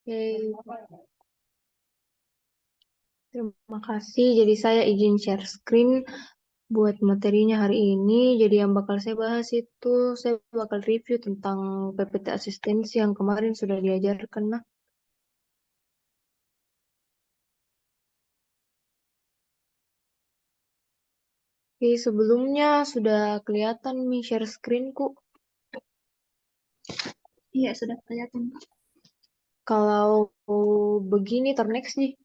Oke, terima kasih. Jadi saya izin share screen buat materinya hari ini. Jadi yang bakal saya bahas itu, saya bakal review tentang PPT asistensi yang kemarin sudah diajarkan. Nah, oke, sebelumnya sudah kelihatan nih share screenku. Iya, sudah kelihatan, Kak. Kalau begini ternext nih.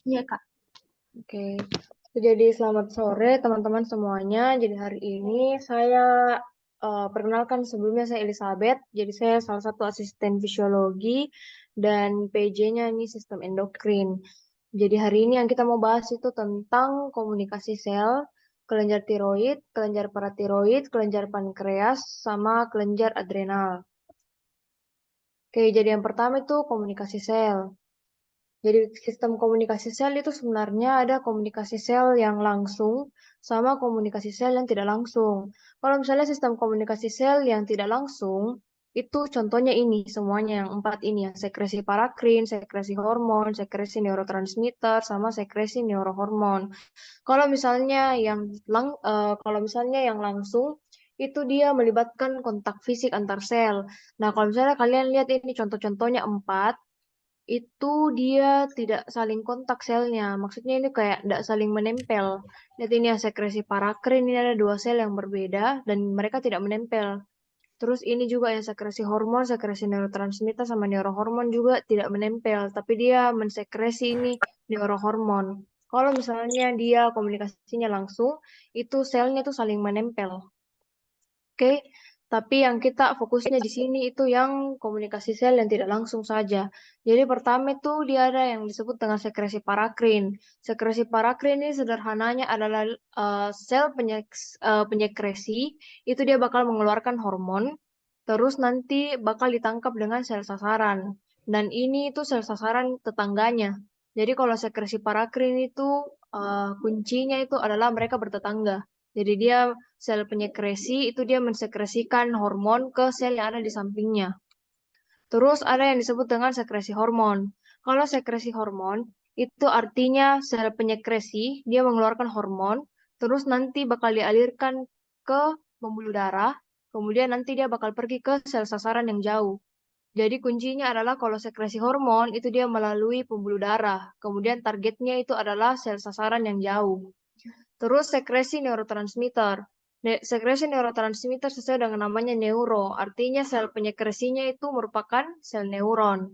Iya, Kak. Oke. Jadi selamat sore teman-teman semuanya. Jadi hari ini saya perkenalkan, sebelumnya saya Elizabeth. Jadi saya salah satu asisten fisiologi dan PJ-nya ini sistem endokrin. Jadi hari ini yang kita mau bahas itu tentang komunikasi sel, kelenjar tiroid, kelenjar paratiroid, kelenjar pankreas, sama kelenjar adrenal. Oke, jadi yang pertama itu komunikasi sel. Jadi sistem komunikasi sel itu sebenarnya ada komunikasi sel yang langsung sama komunikasi sel yang tidak langsung. Kalau misalnya sistem komunikasi sel yang tidak langsung, itu contohnya ini semuanya yang empat ini ya, sekresi parakrin, sekresi hormon, sekresi neurotransmitter, sama sekresi neurohormon. Kalau misalnya yang langsung itu dia melibatkan kontak fisik antar sel. Nah, kalau misalnya kalian lihat ini contoh-contohnya empat, itu dia tidak saling kontak selnya. Maksudnya ini kayak tidak saling menempel. Lihat ini ya, sekresi parakrin, ini ada dua sel yang berbeda dan mereka tidak menempel. Terus ini juga yang sekresi hormon, sekresi neurotransmitter sama neurohormon juga tidak menempel, tapi dia mensekresi ini neurohormon. Kalau misalnya dia komunikasinya langsung, itu selnya tuh saling menempel. Oke, tapi yang kita fokusnya di sini itu yang komunikasi sel yang tidak langsung saja. Jadi pertama itu dia ada yang disebut dengan sekresi parakrin. Sekresi parakrin ini sederhananya adalah sel penyekresi, itu dia bakal mengeluarkan hormon, terus nanti bakal ditangkap dengan sel sasaran. Dan ini itu sel sasaran tetangganya. Jadi kalau sekresi parakrin itu kuncinya itu adalah mereka bertetangga. Jadi dia sel penyekresi itu dia mensekresikan hormon ke sel yang ada di sampingnya. Terus ada yang disebut dengan sekresi hormon. Kalau sekresi hormon itu artinya sel penyekresi dia mengeluarkan hormon, terus nanti bakal dialirkan ke pembuluh darah, kemudian nanti dia bakal pergi ke sel sasaran yang jauh. Jadi kuncinya adalah kalau sekresi hormon itu dia melalui pembuluh darah, kemudian targetnya itu adalah sel sasaran yang jauh. Terus sekresi neurotransmitter. Sekresi neurotransmitter sesuai dengan namanya neuro. Artinya sel penyekresinya itu merupakan sel neuron.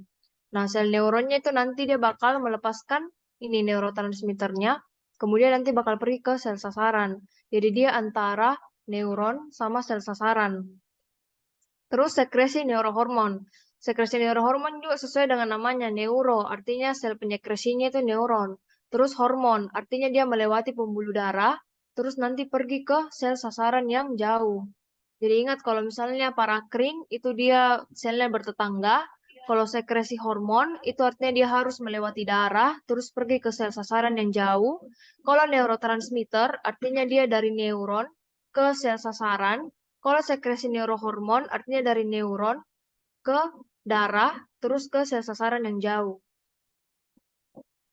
Nah, sel neuronnya itu nanti dia bakal melepaskan ini neurotransmitternya. Kemudian nanti bakal pergi ke sel sasaran. Jadi dia antara neuron sama sel sasaran. Terus sekresi neurohormon. Sekresi neurohormon juga sesuai dengan namanya neuro, artinya sel penyekresinya itu neuron. Terus hormon, artinya dia melewati pembuluh darah, terus nanti pergi ke sel sasaran yang jauh. Jadi ingat kalau misalnya parakrin itu dia selnya bertetangga, kalau sekresi hormon itu artinya dia harus melewati darah, terus pergi ke sel sasaran yang jauh. Kalau neurotransmitter artinya dia dari neuron ke sel sasaran. Kalau sekresi neurohormon artinya dari neuron ke darah, terus ke sel sasaran yang jauh.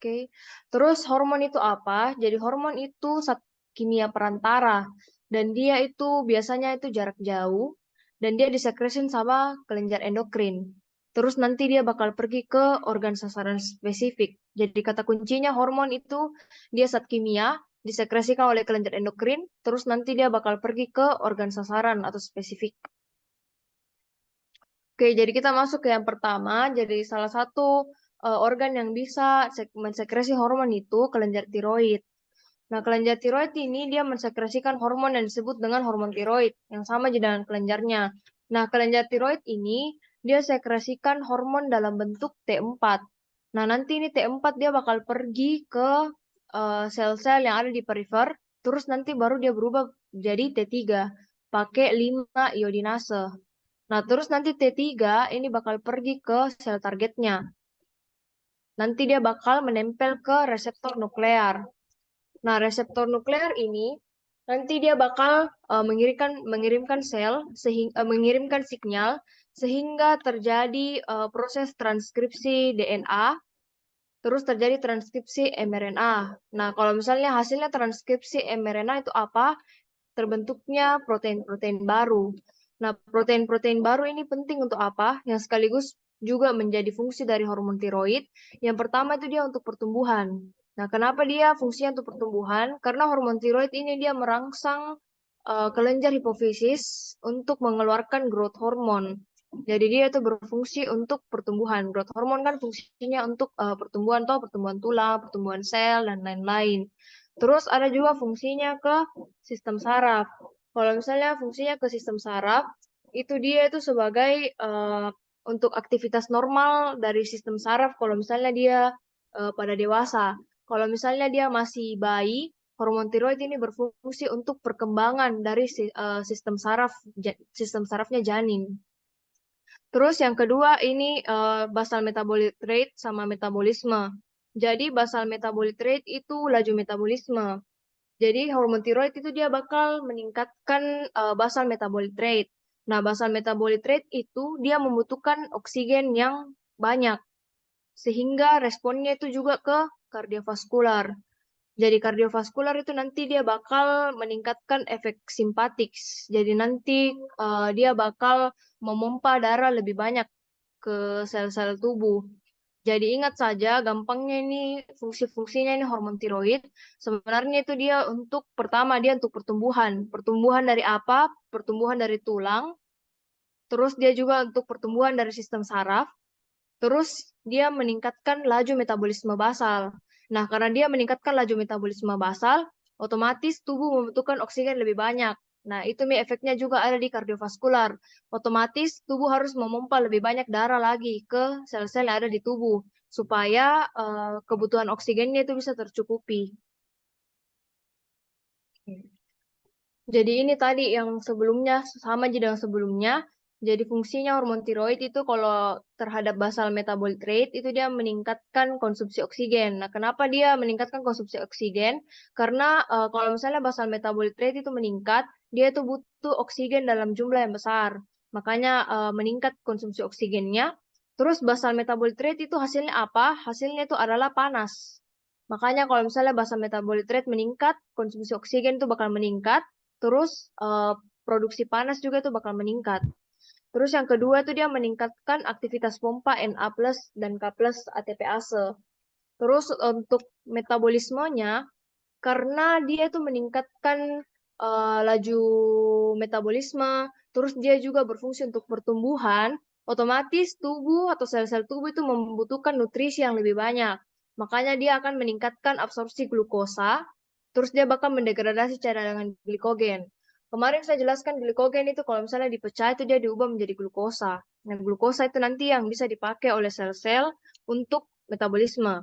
Oke. Terus hormon itu apa? Jadi hormon itu zat kimia perantara dan dia itu biasanya itu jarak jauh dan dia disekresin sama kelenjar endokrin. Terus nanti dia bakal pergi ke organ sasaran spesifik. Jadi kata kuncinya hormon itu dia zat kimia disekresikan oleh kelenjar endokrin, terus nanti dia bakal pergi ke organ sasaran atau spesifik. Oke, jadi kita masuk ke yang pertama. Jadi salah satu organ yang bisa mensekresi hormon itu kelenjar tiroid. Nah, kelenjar tiroid ini dia mensekresikan hormon yang disebut dengan hormon tiroid, yang sama aja dengan kelenjarnya. Nah, kelenjar tiroid ini dia sekresikan hormon dalam bentuk T4. Nah, nanti ini T4 dia bakal pergi ke sel-sel yang ada di perifer, terus nanti baru dia berubah jadi T3 pakai 5 iodinase. Nah, terus nanti T3 ini bakal pergi ke sel targetnya. Nanti dia bakal menempel ke reseptor nuklear. Nah, reseptor nuklear ini nanti dia bakal mengirimkan sinyal sehingga terjadi proses transkripsi DNA, terus terjadi transkripsi mRNA. Nah, kalau misalnya hasilnya transkripsi mRNA itu apa? Terbentuknya protein-protein baru. Nah, protein-protein baru ini penting untuk apa? Yang sekaligus juga menjadi fungsi dari hormon tiroid. Yang pertama itu dia untuk pertumbuhan. Nah, kenapa dia fungsinya untuk pertumbuhan? Karena hormon tiroid ini dia merangsang kelenjar hipofisis untuk mengeluarkan growth hormone. Jadi dia itu berfungsi untuk pertumbuhan. Growth hormone kan fungsinya untuk pertumbuhan pertumbuhan tulang, pertumbuhan sel dan lain-lain. Terus ada juga fungsinya ke sistem saraf. Kalau misalnya fungsinya ke sistem saraf, itu dia itu sebagai untuk aktivitas normal dari sistem saraf. Kalau misalnya dia pada dewasa, kalau misalnya dia masih bayi, hormon tiroid ini berfungsi untuk perkembangan dari sistem sarafnya janin. Terus yang kedua ini basal metabolic rate sama metabolisme. Jadi basal metabolic rate itu laju metabolisme. Jadi hormon tiroid itu dia bakal meningkatkan basal metabolic rate. Nah, basal metabolic rate itu dia membutuhkan oksigen yang banyak sehingga responnya itu juga ke kardiovaskular. Jadi kardiovaskular itu nanti dia bakal meningkatkan efek simpatik. Jadi nanti dia bakal memompa darah lebih banyak ke sel-sel tubuh. Jadi ingat saja, gampangnya ini fungsi-fungsinya ini hormon tiroid. Sebenarnya itu dia untuk pertama dia untuk pertumbuhan. Pertumbuhan dari apa? Pertumbuhan dari tulang. Terus dia juga untuk pertumbuhan dari sistem saraf. Terus dia meningkatkan laju metabolisme basal. Nah, karena dia meningkatkan laju metabolisme basal, otomatis tubuh membutuhkan oksigen lebih banyak. Nah, itu efeknya juga ada di kardiovaskular. Otomatis tubuh harus memompa lebih banyak darah lagi ke sel-sel yang ada di tubuh supaya kebutuhan oksigennya itu bisa tercukupi. Jadi ini tadi yang sebelumnya sama aja dengan sebelumnya. Jadi fungsinya hormon tiroid itu kalau terhadap basal metabolic rate itu dia meningkatkan konsumsi oksigen. Nah, kenapa dia meningkatkan konsumsi oksigen? Karena kalau misalnya basal metabolic rate itu meningkat, dia itu butuh oksigen dalam jumlah yang besar. Makanya meningkat konsumsi oksigennya. Terus basal metabolic rate itu hasilnya apa? Hasilnya itu adalah panas. Makanya kalau misalnya basal metabolic rate meningkat, konsumsi oksigen itu bakal meningkat. Terus produksi panas juga itu bakal meningkat. Terus yang kedua itu dia meningkatkan aktivitas pompa Na+ dan K+ ATPase. Terus untuk metabolismenya, karena dia itu meningkatkan laju metabolisme, terus dia juga berfungsi untuk pertumbuhan, otomatis tubuh atau sel-sel tubuh itu membutuhkan nutrisi yang lebih banyak. Makanya dia akan meningkatkan absorpsi glukosa, terus dia bakal mendegradasi cadangan glikogen. Kemarin saya jelaskan glikogen itu kalau misalnya dipecah itu dia diubah menjadi glukosa. Nah, glukosa itu nanti yang bisa dipakai oleh sel-sel untuk metabolisme.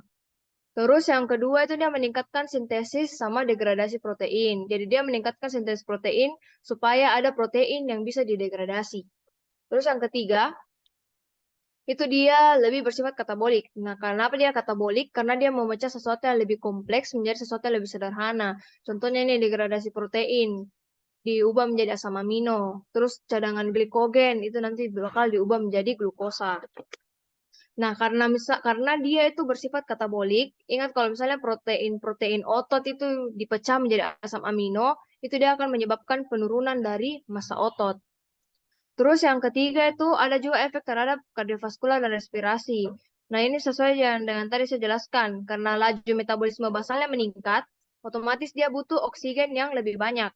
Terus yang kedua itu dia meningkatkan sintesis sama degradasi protein. Jadi dia meningkatkan sintesis protein supaya ada protein yang bisa didegradasi. Terus yang ketiga, itu dia lebih bersifat katabolik. Nah, kenapa dia katabolik? Karena dia memecah sesuatu yang lebih kompleks menjadi sesuatu yang lebih sederhana. Contohnya ini degradasi protein, diubah menjadi asam amino. Terus cadangan glikogen itu nanti bakal diubah menjadi glukosa. Nah, karena dia itu bersifat katabolik, ingat kalau misalnya protein-protein otot itu dipecah menjadi asam amino, itu dia akan menyebabkan penurunan dari massa otot. Terus yang ketiga itu ada juga efek terhadap kardiovaskular dan respirasi. Nah, ini sesuai dengan tadi saya jelaskan, karena laju metabolisme basalnya meningkat, otomatis dia butuh oksigen yang lebih banyak.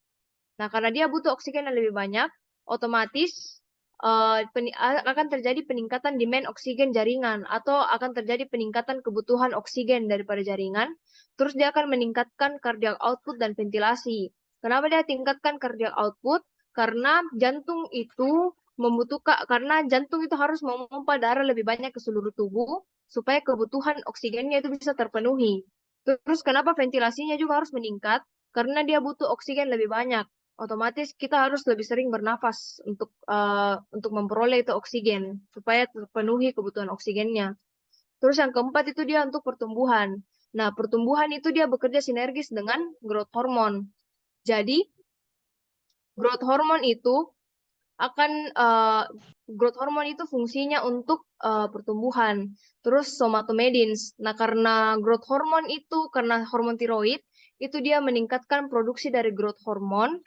Nah, karena dia butuh oksigen yang lebih banyak, otomatis akan terjadi peningkatan demand oksigen jaringan atau akan terjadi peningkatan kebutuhan oksigen daripada jaringan. Terus dia akan meningkatkan cardiac output dan ventilasi. Kenapa dia tingkatkan cardiac output? Karena jantung itu harus memompa darah lebih banyak ke seluruh tubuh supaya kebutuhan oksigennya itu bisa terpenuhi. Terus kenapa ventilasinya juga harus meningkat? Karena dia butuh oksigen lebih banyak. Otomatis kita harus lebih sering bernafas untuk memperoleh itu oksigen supaya terpenuhi kebutuhan oksigennya. Terus yang keempat itu dia untuk pertumbuhan. Nah, pertumbuhan itu dia bekerja sinergis dengan growth hormone. Jadi, growth hormone itu growth hormone itu fungsinya untuk pertumbuhan. Terus somatomedins. Nah, karena growth hormone itu karena hormon tiroid itu dia meningkatkan produksi dari growth hormone,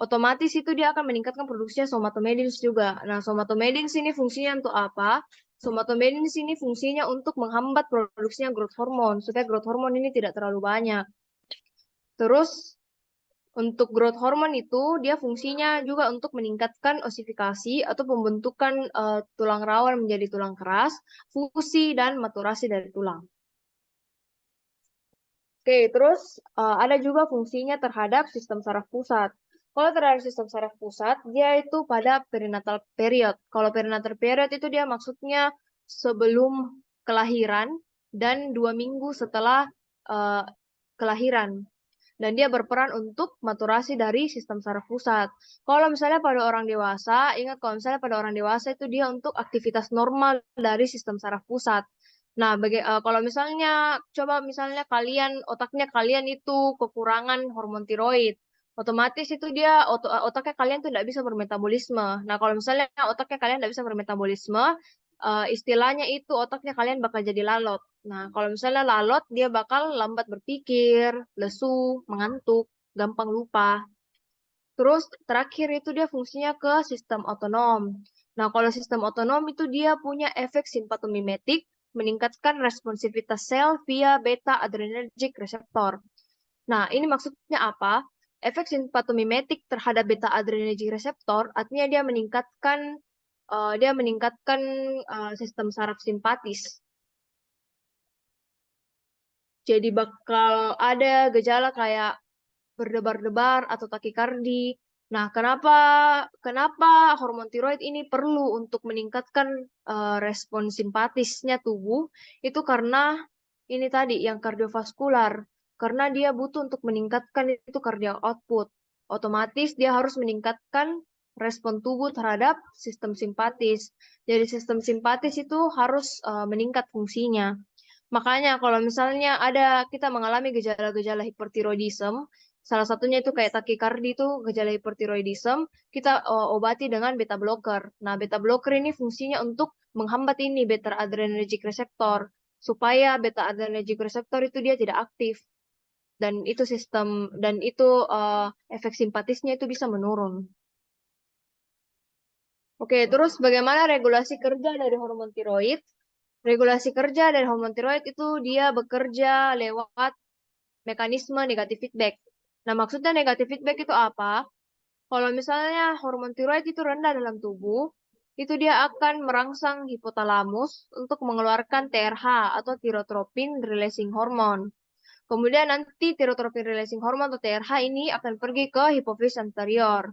otomatis itu dia akan meningkatkan produksinya somatomedins juga. Nah, somatomedins ini fungsinya untuk apa? Somatomedins ini fungsinya untuk menghambat produksinya growth hormone supaya growth hormone ini tidak terlalu banyak. Terus untuk growth hormone itu dia fungsinya juga untuk meningkatkan osifikasi atau pembentukan tulang rawan menjadi tulang keras, fusi dan maturasi dari tulang. Oke, terus ada juga fungsinya terhadap sistem saraf pusat. Kalau terhadap sistem saraf pusat, dia itu pada perinatal period. Kalau perinatal period itu dia maksudnya sebelum kelahiran dan 2 minggu setelah kelahiran. Dan dia berperan untuk maturasi dari sistem saraf pusat. Kalau misalnya pada orang dewasa, ingat kalau misalnya pada orang dewasa itu dia untuk aktivitas normal dari sistem saraf pusat. Nah, kalau misalnya coba misalnya otaknya kalian itu kekurangan hormon tiroid, otomatis itu dia otaknya kalian tuh tidak bisa bermetabolisme. Nah, kalau misalnya otaknya kalian tidak bisa bermetabolisme, istilahnya itu otaknya kalian bakal jadi lalot. Nah, kalau misalnya lalot, dia bakal lambat berpikir, lesu, mengantuk, gampang lupa. Terus terakhir itu dia fungsinya ke sistem otonom. Nah, kalau sistem otonom itu dia punya efek simpatomimetik, meningkatkan responsivitas sel via beta adrenergic receptor. Nah, ini maksudnya apa? Efek simpatomimetik terhadap beta adrenergic receptor artinya dia meningkatkan sistem saraf simpatis. Jadi bakal ada gejala kayak berdebar-debar atau takikardi. Nah, kenapa hormon tiroid ini perlu untuk meningkatkan respon simpatisnya tubuh? Itu karena ini tadi yang kardiovaskular. Karena dia butuh untuk meningkatkan itu cardiac output. Otomatis dia harus meningkatkan respon tubuh terhadap sistem simpatis. Jadi sistem simpatis itu harus meningkat fungsinya. Makanya kalau misalnya kita mengalami gejala-gejala hipertiroidisme, salah satunya itu kayak takikardi itu gejala hipertiroidisme, kita obati dengan beta blocker. Nah, beta blocker ini fungsinya untuk menghambat ini beta adrenergic receptor supaya beta adrenergic receptor itu dia tidak aktif dan itu efek simpatisnya itu bisa menurun. Oke, terus bagaimana regulasi kerja dari hormon tiroid? Regulasi kerja dari hormon tiroid itu dia bekerja lewat mekanisme negatif feedback. Nah, maksudnya negatif feedback itu apa? Kalau misalnya hormon tiroid itu rendah dalam tubuh, itu dia akan merangsang hipotalamus untuk mengeluarkan TRH atau tyrotropin releasing hormone. Kemudian nanti tyrotropin releasing hormone atau TRH ini akan pergi ke hipofisis anterior.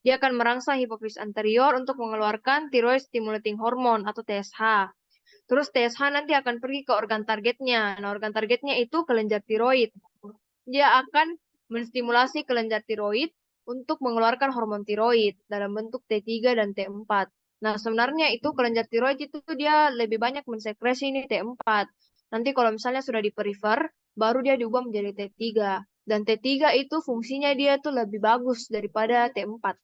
Dia akan merangsang hipofisis anterior untuk mengeluarkan thyroid stimulating hormone atau TSH. Terus TSH nanti akan pergi ke organ targetnya. Nah, organ targetnya itu kelenjar tiroid. Dia akan menstimulasi kelenjar tiroid untuk mengeluarkan hormon tiroid dalam bentuk T3 dan T4. Nah, sebenarnya itu kelenjar tiroid itu dia lebih banyak mensekresi ini T4. Nanti kalau misalnya sudah di perifer, baru dia diubah menjadi T3. Dan T3 itu fungsinya dia tuh lebih bagus daripada T4.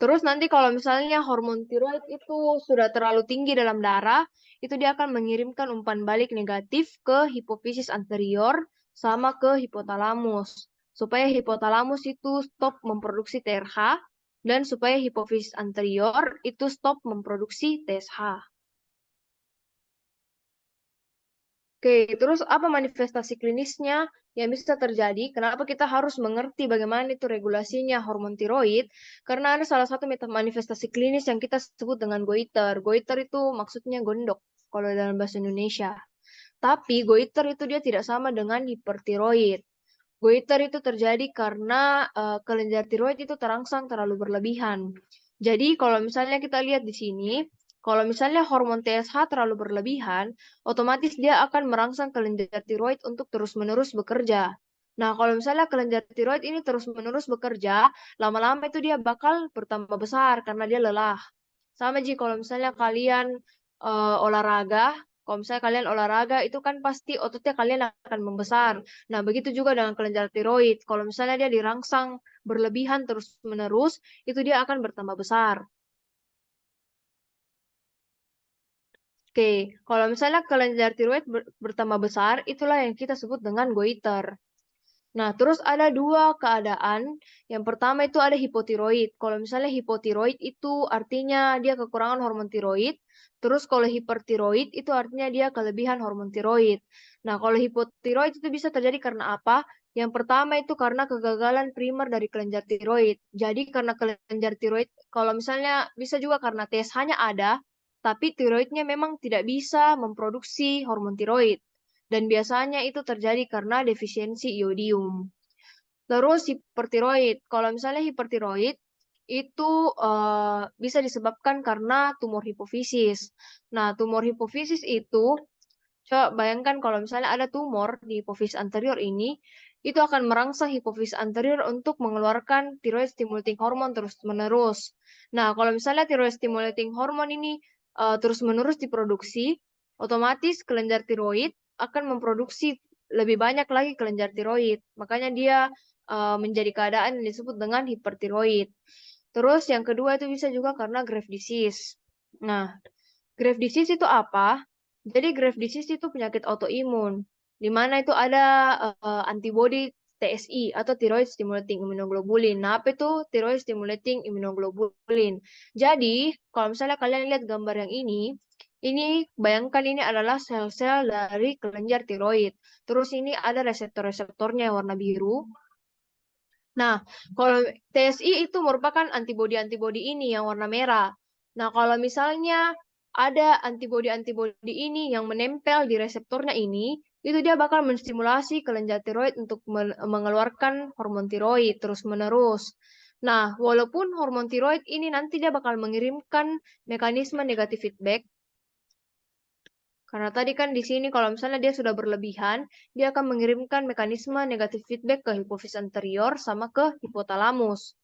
Terus nanti kalau misalnya hormon tiroid itu sudah terlalu tinggi dalam darah, itu dia akan mengirimkan umpan balik negatif ke hipofisis anterior sama ke hipotalamus. Supaya hipotalamus itu stop memproduksi TRH dan supaya hipofisis anterior itu stop memproduksi TSH. Oke, terus apa manifestasi klinisnya yang bisa terjadi? Kenapa kita harus mengerti bagaimana itu regulasinya hormon tiroid? Karena ada salah satu manifestasi klinis yang kita sebut dengan goiter. Goiter itu maksudnya gondok kalau dalam bahasa Indonesia. Tapi goiter itu dia tidak sama dengan hipertiroid. Goiter itu terjadi karena kelenjar tiroid itu terangsang terlalu berlebihan. Jadi kalau misalnya kita lihat di sini, kalau misalnya hormon TSH terlalu berlebihan, otomatis dia akan merangsang kelenjar tiroid untuk terus-menerus bekerja. Nah, kalau misalnya kelenjar tiroid ini terus-menerus bekerja, lama-lama itu dia bakal bertambah besar karena dia lelah. Sama Ji, kalau misalnya kalian olahraga, kalau misalnya kalian olahraga itu kan pasti ototnya kalian akan membesar. Nah, begitu juga dengan kelenjar tiroid. Kalau misalnya dia dirangsang berlebihan terus-menerus, itu dia akan bertambah besar. Oke, kalau misalnya kelenjar tiroid bertambah besar, itulah yang kita sebut dengan goiter. Nah, terus ada dua keadaan. Yang pertama itu ada hipotiroid. Kalau misalnya hipotiroid itu artinya dia kekurangan hormon tiroid. Terus kalau hipertiroid itu artinya dia kelebihan hormon tiroid. Nah, kalau hipotiroid itu bisa terjadi karena apa? Yang pertama itu karena kegagalan primer dari kelenjar tiroid. Jadi karena kelenjar tiroid, kalau misalnya bisa juga karena TSH-nya ada, tapi tiroidnya memang tidak bisa memproduksi hormon tiroid. Dan biasanya itu terjadi karena defisiensi iodium. Terus hipertiroid. Kalau misalnya hipertiroid itu bisa disebabkan karena tumor hipofisis. Nah, tumor hipofisis itu, coba bayangkan kalau misalnya ada tumor di hipofisis anterior ini, itu akan merangsang hipofisis anterior untuk mengeluarkan thyroid stimulating hormone terus-menerus. Nah, kalau misalnya thyroid stimulating hormone ini terus-menerus diproduksi, otomatis kelenjar tiroid akan memproduksi lebih banyak lagi kelenjar tiroid. Makanya dia menjadi keadaan yang disebut dengan hipertiroid. Terus yang kedua itu bisa juga karena Graves' disease. Nah, Graves' disease itu apa? Jadi Graves' disease itu penyakit autoimun, di mana itu ada antibody TSI atau thyroid stimulating immunoglobulin. Nah, apa itu thyroid stimulating immunoglobulin? Jadi, kalau misalnya kalian lihat gambar yang ini bayangkan ini adalah sel-sel dari kelenjar tiroid. Terus ini ada reseptor-reseptornya yang warna biru. Nah, kalau TSI itu merupakan antibodi-antibodi ini yang warna merah. Nah, kalau misalnya ada antibodi-antibodi ini yang menempel di reseptornya ini, itu dia bakal menstimulasi kelenjar tiroid untuk mengeluarkan hormon tiroid terus-menerus. Nah, walaupun hormon tiroid ini nanti dia bakal mengirimkan mekanisme negatif feedback, karena tadi kan di sini kalau misalnya dia sudah berlebihan, dia akan mengirimkan mekanisme negatif feedback ke hipofisis anterior sama ke hipotalamus.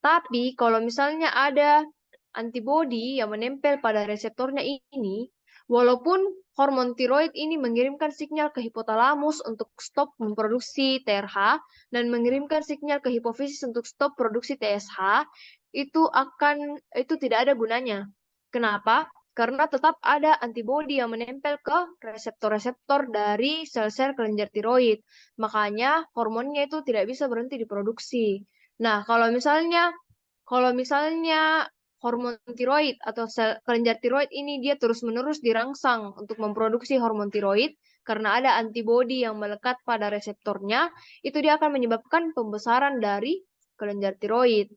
Tapi kalau misalnya ada antibodi yang menempel pada reseptornya ini, walaupun hormon tiroid ini mengirimkan sinyal ke hipotalamus untuk stop memproduksi TRH dan mengirimkan sinyal ke hipofisis untuk stop produksi TSH, itu tidak ada gunanya. Kenapa? Karena tetap ada antibodi yang menempel ke reseptor-reseptor dari sel-sel kelenjar tiroid. Makanya hormonnya itu tidak bisa berhenti diproduksi. Nah, kalau misalnya hormon tiroid atau sel kelenjar tiroid ini dia terus-menerus dirangsang untuk memproduksi hormon tiroid karena ada antibodi yang melekat pada reseptornya, itu dia akan menyebabkan pembesaran dari kelenjar tiroid.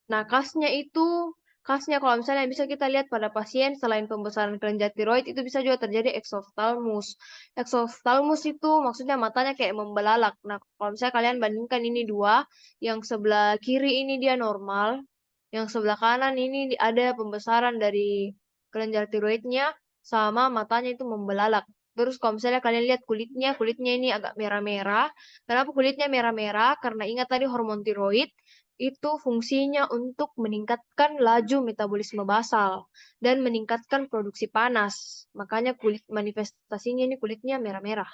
Nah, khasnya kalau misalnya bisa kita lihat pada pasien selain pembesaran kelenjar tiroid itu bisa juga terjadi exophthalmos. Exophthalmos itu maksudnya matanya kayak membelalak. Nah, kalau misalnya kalian bandingkan ini dua, yang sebelah kiri ini dia normal, yang sebelah kanan ini ada pembesaran dari kelenjar tiroidnya sama matanya itu membelalak. Terus kalau misalnya kalian lihat kulitnya ini agak merah-merah. Kenapa kulitnya merah-merah? Karena ingat tadi hormon tiroid itu fungsinya untuk meningkatkan laju metabolisme basal dan meningkatkan produksi panas. Makanya kulit manifestasinya ini kulitnya merah-merah.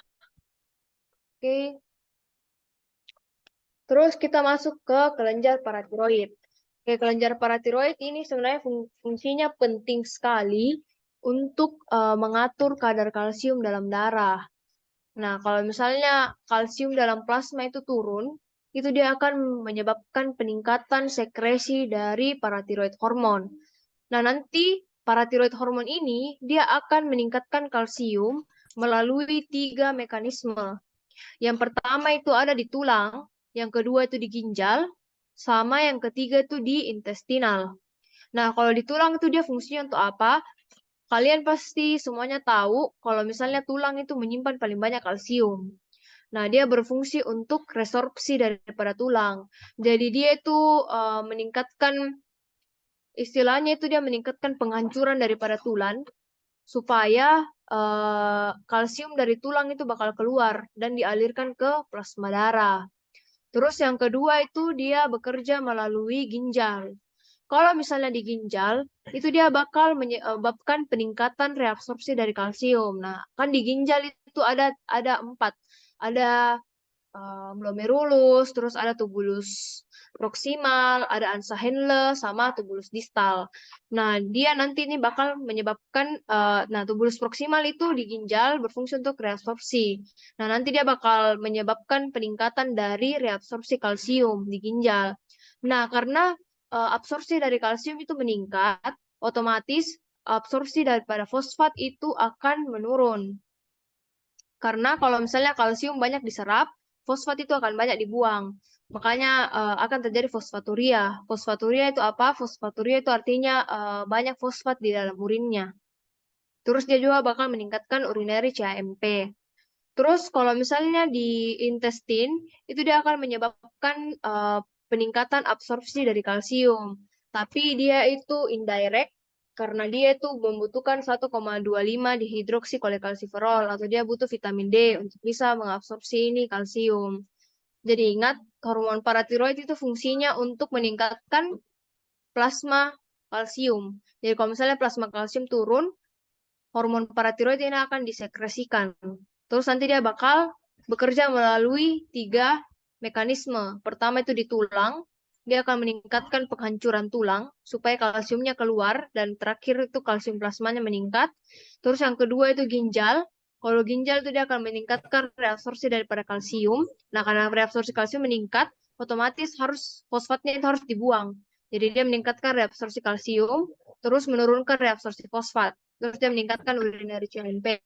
Oke. Terus kita masuk ke kelenjar paratiroid. Oke, kelenjar paratiroid ini sebenarnya fungsinya penting sekali untuk mengatur kadar kalsium dalam darah. Nah, kalau misalnya kalsium dalam plasma itu turun, itu dia akan menyebabkan peningkatan sekresi dari paratiroid hormon. Nah, nanti paratiroid hormon ini dia akan meningkatkan kalsium melalui 3 mekanisme. Yang pertama itu ada di tulang, yang kedua itu di ginjal, sama yang ketiga itu di intestinal. Nah, kalau di tulang itu dia fungsinya untuk apa? Kalian pasti semuanya tahu kalau misalnya tulang itu menyimpan paling banyak kalsium. Nah, dia berfungsi untuk resorpsi daripada tulang. Jadi dia itu meningkatkan, istilahnya itu dia meningkatkan penghancuran daripada tulang, supaya kalsium dari tulang itu bakal keluar dan dialirkan ke plasma darah. Terus yang kedua itu dia bekerja melalui ginjal. Kalau misalnya di ginjal, itu dia bakal menyebabkan peningkatan reabsorpsi dari kalsium. Nah, kan di ginjal itu ada 4. Ada glomerulus, terus ada tubulus proksimal, ada ansa Henle, sama tubulus distal. Nah, dia nanti ini bakal menyebabkan, tubulus proksimal itu di ginjal berfungsi untuk reabsorpsi. Nah, nanti dia bakal menyebabkan peningkatan dari reabsorpsi kalsium di ginjal. Nah, karena absorpsi dari kalsium itu meningkat, otomatis absorpsi daripada fosfat itu akan menurun. Karena kalau misalnya kalsium banyak diserap, fosfat itu akan banyak dibuang. Makanya akan terjadi fosfaturia. Fosfaturia itu apa? Fosfaturia itu artinya banyak fosfat di dalam urinnya. Terus dia juga bakal meningkatkan urinary CAMP. Terus kalau misalnya di intestin, itu dia akan menyebabkan peningkatan absorpsi dari kalsium. Tapi dia itu indirect, karena dia itu membutuhkan 1,25 dihidroksikolekalsiferol, atau dia butuh vitamin D untuk bisa mengabsorpsi ini kalsium. Jadi ingat, hormon paratiroid itu fungsinya untuk meningkatkan plasma kalsium. Jadi kalau misalnya plasma kalsium turun, hormon paratiroid ini akan disekresikan. Terus nanti dia bakal bekerja melalui 3 mekanisme. Pertama itu di tulang, dia akan meningkatkan penghancuran tulang supaya kalsiumnya keluar, dan terakhir itu kalsium plasmanya meningkat. Terus yang kedua itu ginjal. Kalau ginjal itu dia akan meningkatkan reabsorpsi daripada kalsium. Nah, karena reabsorpsi kalsium meningkat, otomatis fosfatnya itu harus dibuang. Jadi dia meningkatkan reabsorpsi kalsium, terus menurunkan reabsorpsi fosfat. Terus dia meningkatkan urinary CAMP.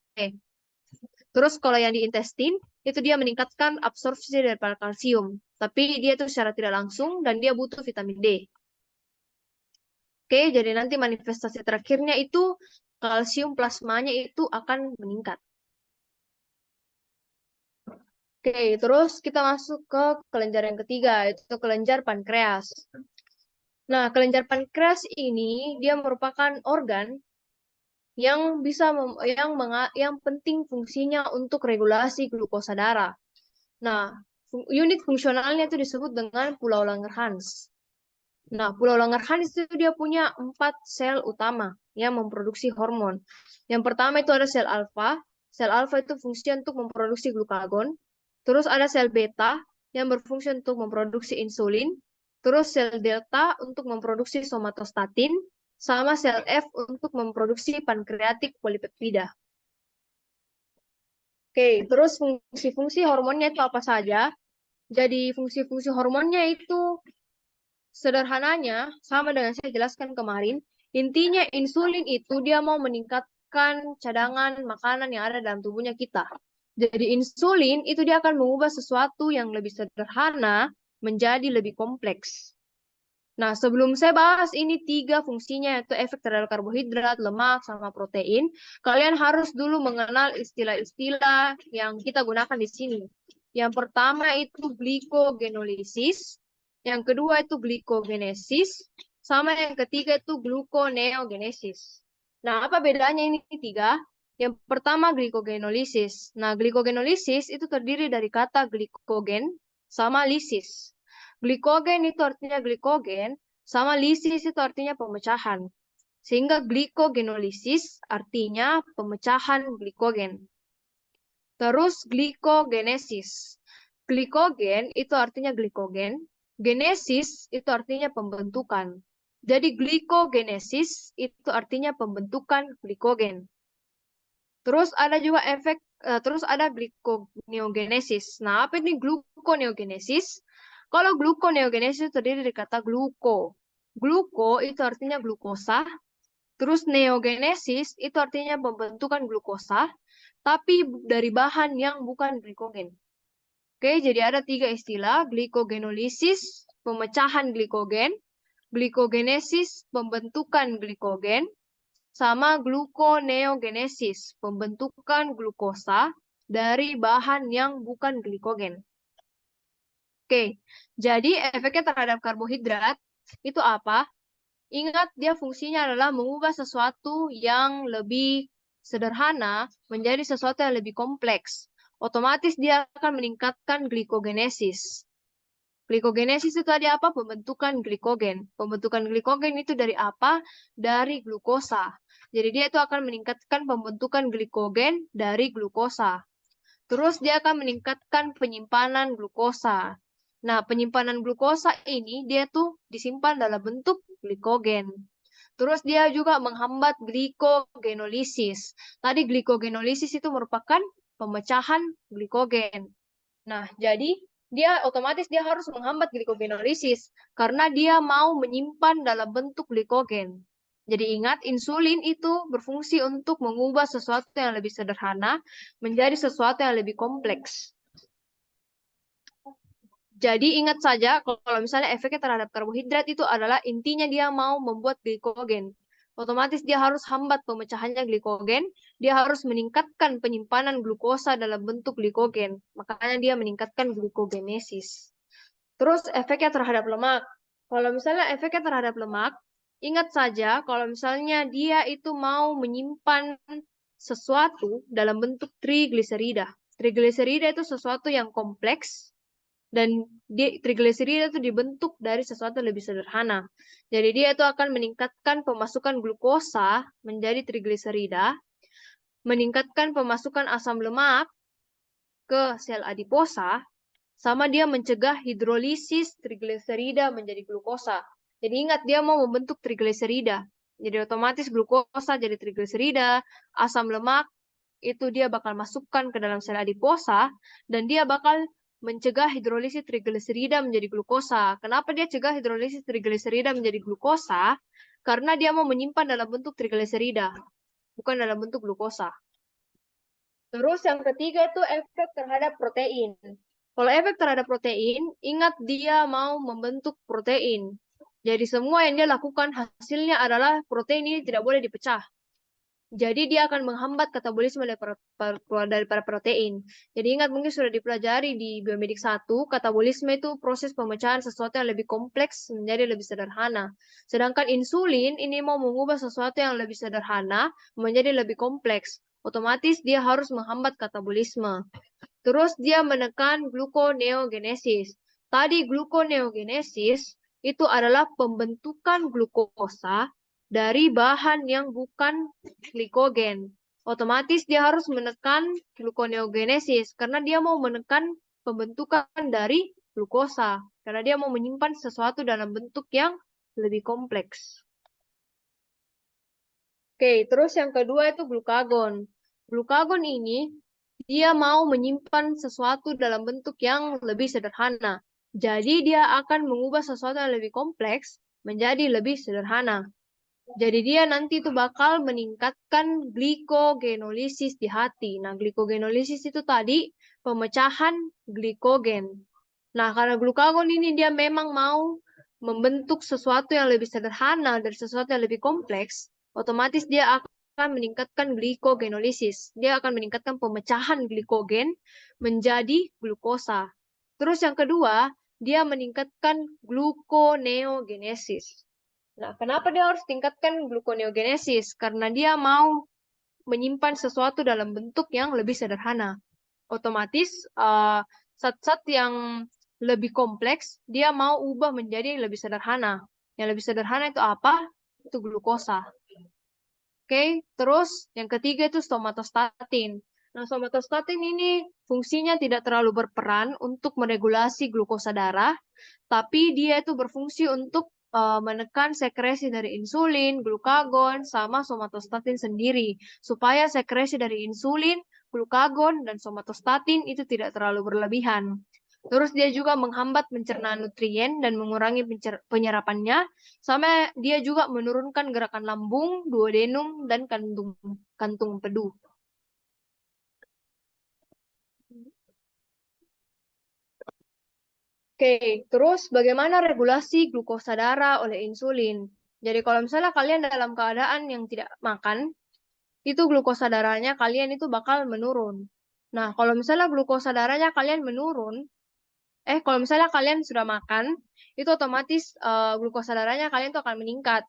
Terus kalau yang di intestin, itu dia meningkatkan absorpsi daripada kalsium. Tapi dia itu secara tidak langsung, dan dia butuh vitamin D. Oke, jadi nanti manifestasi terakhirnya itu kalsium plasmanya itu akan meningkat. Oke, terus kita masuk ke kelenjar yang ketiga, yaitu kelenjar pankreas. Nah, kelenjar pankreas ini dia merupakan organ yang yang penting fungsinya untuk regulasi glukosa darah. Nah, unit fungsionalnya itu disebut dengan Pulau Langerhans. Nah, Pulau Langerhans itu dia punya 4 sel utama yang memproduksi hormon. Yang pertama itu ada sel alfa. Sel alfa itu fungsi untuk memproduksi glukagon. Terus ada sel beta yang berfungsi untuk memproduksi insulin. Terus sel delta untuk memproduksi somatostatin. Sama sel F untuk memproduksi pankreatik polipeptida. Oke, terus fungsi-fungsi hormonnya itu apa saja? Jadi fungsi-fungsi hormonnya itu sederhananya sama dengan saya jelaskan kemarin. Intinya insulin itu dia mau meningkatkan cadangan makanan yang ada dalam tubuhnya kita. Jadi insulin itu dia akan mengubah sesuatu yang lebih sederhana menjadi lebih kompleks. Nah, sebelum saya bahas ini 3 fungsinya, yaitu efek terhadap karbohidrat, lemak, sama protein, kalian harus dulu mengenal istilah-istilah yang kita gunakan di sini. Yang pertama itu glikogenolisis, yang kedua itu glikogenesis, sama yang ketiga itu gluconeogenesis. Nah, apa bedanya ini 3? Yang pertama glikogenolisis. Nah, glikogenolisis itu terdiri dari kata glikogen sama lisis. Glikogen itu artinya glikogen, sama lisis itu artinya pemecahan. Sehingga glikogenolisis artinya pemecahan glikogen. Terus glikogenesis. Glikogen itu artinya glikogen, genesis itu artinya pembentukan. Jadi glikogenesis itu artinya pembentukan glikogen. Terus ada juga terus ada gluconeogenesis. Nah, apa ini gluconeogenesis? Kalau gluconeogenesis terdiri dari kata gluko. Gluko itu artinya glukosa. Terus neogenesis itu artinya pembentukan glukosa, tapi dari bahan yang bukan glikogen. Oke, jadi ada 3 istilah, glikogenolisis, pemecahan glikogen, glikogenesis, pembentukan glikogen, sama gluconeogenesis, pembentukan glukosa dari bahan yang bukan glikogen. Oke, jadi efeknya terhadap karbohidrat itu apa? Ingat, dia fungsinya adalah mengubah sesuatu yang lebih sederhana menjadi sesuatu yang lebih kompleks. Otomatis dia akan meningkatkan glikogenesis. Glikogenesis itu tadi apa? Pembentukan glikogen. Pembentukan glikogen itu dari apa? Dari glukosa. Jadi dia itu akan meningkatkan pembentukan glikogen dari glukosa. Terus dia akan meningkatkan penyimpanan glukosa. Nah, penyimpanan glukosa ini dia tuh disimpan dalam bentuk glikogen. Terus dia juga menghambat glikogenolisis. Tadi glikogenolisis itu merupakan pemecahan glikogen. Nah, jadi dia otomatis dia harus menghambat glikogenolisis karena dia mau menyimpan dalam bentuk glikogen. Jadi ingat, insulin itu berfungsi untuk mengubah sesuatu yang lebih sederhana menjadi sesuatu yang lebih kompleks. Jadi ingat saja kalau misalnya efeknya terhadap karbohidrat itu adalah intinya dia mau membuat glikogen. Otomatis dia harus hambat pemecahannya glikogen, dia harus meningkatkan penyimpanan glukosa dalam bentuk glikogen. Makanya dia meningkatkan glukogenesis. Terus efeknya terhadap lemak. Kalau misalnya efeknya terhadap lemak, ingat saja kalau misalnya dia itu mau menyimpan sesuatu dalam bentuk trigliserida. Trigliserida itu sesuatu yang kompleks dan trigliserida itu dibentuk dari sesuatu yang lebih sederhana. Jadi dia itu akan meningkatkan pemasukan glukosa menjadi trigliserida, meningkatkan pemasukan asam lemak ke sel adiposa, sama dia mencegah hidrolisis trigliserida menjadi glukosa. Jadi ingat, dia mau membentuk trigliserida. Jadi otomatis glukosa jadi trigliserida, asam lemak itu dia bakal masukkan ke dalam sel adiposa, dan dia bakal mencegah hidrolisis trigliserida menjadi glukosa. Kenapa dia cegah hidrolisis trigliserida menjadi glukosa? Karena dia mau menyimpan dalam bentuk trigliserida, bukan dalam bentuk glukosa. Terus yang ketiga itu efek terhadap protein. Kalau efek terhadap protein, ingat dia mau membentuk protein. Jadi semua yang dia lakukan hasilnya adalah protein ini tidak boleh dipecah. Jadi dia akan menghambat katabolisme daripada protein. Jadi ingat, mungkin sudah dipelajari di biomedik 1, katabolisme itu proses pemecahan sesuatu yang lebih kompleks menjadi lebih sederhana. Sedangkan insulin ini mau mengubah sesuatu yang lebih sederhana menjadi lebih kompleks. Otomatis dia harus menghambat katabolisme. Terus dia menekan gluconeogenesis. Tadi gluconeogenesis itu adalah pembentukan glukosa dari bahan yang bukan glikogen. Otomatis dia harus menekan gluconeogenesis karena dia mau menekan pembentukan dari glukosa. Karena dia mau menyimpan sesuatu dalam bentuk yang lebih kompleks. Oke, terus yang kedua itu glukagon. Glukagon ini dia mau menyimpan sesuatu dalam bentuk yang lebih sederhana. Jadi dia akan mengubah sesuatu yang lebih kompleks menjadi lebih sederhana. Jadi dia nanti itu bakal meningkatkan glikogenolisis di hati. Nah, glikogenolisis itu tadi pemecahan glikogen. Nah, karena glukagon ini dia memang mau membentuk sesuatu yang lebih sederhana dari sesuatu yang lebih kompleks, otomatis dia akan meningkatkan glikogenolisis. Dia akan meningkatkan pemecahan glikogen menjadi glukosa. Terus yang kedua, dia meningkatkan gluconeogenesis. Nah, kenapa dia harus tingkatkan gluconeogenesis? Karena dia mau menyimpan sesuatu dalam bentuk yang lebih sederhana. Otomatis zat-zat yang lebih kompleks, dia mau ubah menjadi lebih sederhana. Yang lebih sederhana itu apa? Itu glukosa. Oke, terus yang ketiga itu somatostatin. Nah, somatostatin ini fungsinya tidak terlalu berperan untuk meregulasi glukosa darah, tapi dia itu berfungsi untuk menekan sekresi dari insulin, glukagon, sama somatostatin sendiri. Supaya sekresi dari insulin, glukagon, dan somatostatin itu tidak terlalu berlebihan. Terus dia juga menghambat pencernaan nutrien dan mengurangi penyerapannya. Sama dia juga menurunkan gerakan lambung, duodenum, dan kantung empedu. Oke, terus bagaimana regulasi glukosa darah oleh insulin? Jadi kalau misalnya kalian dalam keadaan yang tidak makan, itu glukosa darahnya kalian itu bakal menurun. Nah, kalau misalnya glukosa darahnya kalian menurun, kalau misalnya kalian sudah makan, itu otomatis glukosa darahnya kalian itu akan meningkat.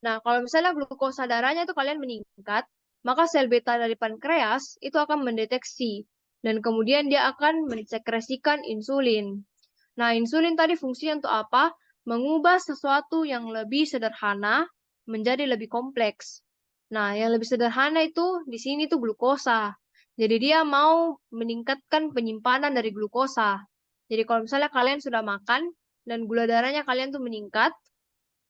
Nah, kalau misalnya glukosa darahnya itu kalian meningkat, maka sel beta dari pankreas itu akan mendeteksi, dan kemudian dia akan mensekresikan insulin. Nah, insulin tadi fungsinya untuk apa? Mengubah sesuatu yang lebih sederhana menjadi lebih kompleks. Nah, yang lebih sederhana itu di sini tuh glukosa. Jadi dia mau meningkatkan penyimpanan dari glukosa. Jadi kalau misalnya kalian sudah makan dan gula darahnya kalian tuh meningkat,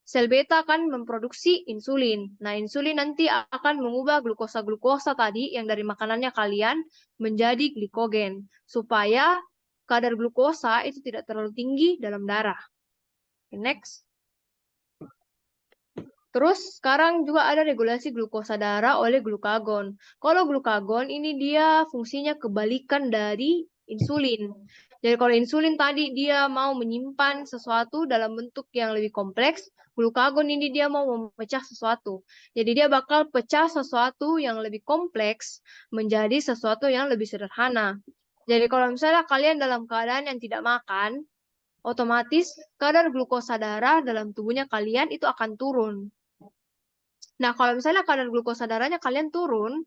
sel beta akan memproduksi insulin. Nah, insulin nanti akan mengubah glukosa-glukosa tadi yang dari makanannya kalian menjadi glikogen. Supaya kadar glukosa itu tidak terlalu tinggi dalam darah. Next. Terus sekarang juga ada regulasi glukosa darah oleh glukagon. Kalau glukagon ini dia fungsinya kebalikan dari insulin. Jadi kalau insulin tadi dia mau menyimpan sesuatu dalam bentuk yang lebih kompleks, glukagon ini dia mau memecah sesuatu. Jadi dia bakal pecah sesuatu yang lebih kompleks menjadi sesuatu yang lebih sederhana. Jadi kalau misalnya kalian dalam keadaan yang tidak makan, otomatis kadar glukosa darah dalam tubuhnya kalian itu akan turun. Nah, kalau misalnya kadar glukosa darahnya kalian turun,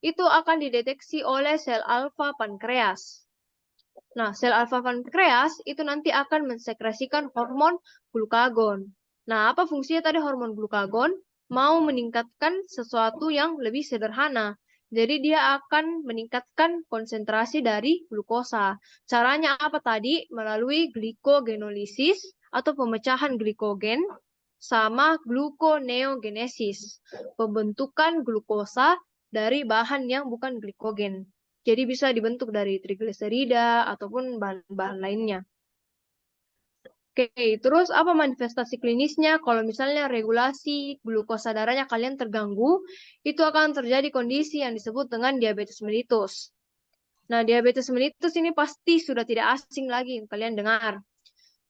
itu akan dideteksi oleh sel alfa pankreas. Nah, sel alfa pankreas itu nanti akan mensekresikan hormon glukagon. Nah, apa fungsinya tadi hormon glukagon? Mau meningkatkan sesuatu yang lebih sederhana. Jadi dia akan meningkatkan konsentrasi dari glukosa. Caranya apa tadi? Melalui glikogenolisis atau pemecahan glikogen sama gluconeogenesis, pembentukan glukosa dari bahan yang bukan glikogen. Jadi bisa dibentuk dari trigliserida ataupun bahan-bahan lainnya. Oke, terus apa manifestasi klinisnya? Kalau misalnya regulasi glukosa darahnya kalian terganggu, itu akan terjadi kondisi yang disebut dengan diabetes mellitus. Nah, diabetes mellitus ini pasti sudah tidak asing lagi kalian dengar.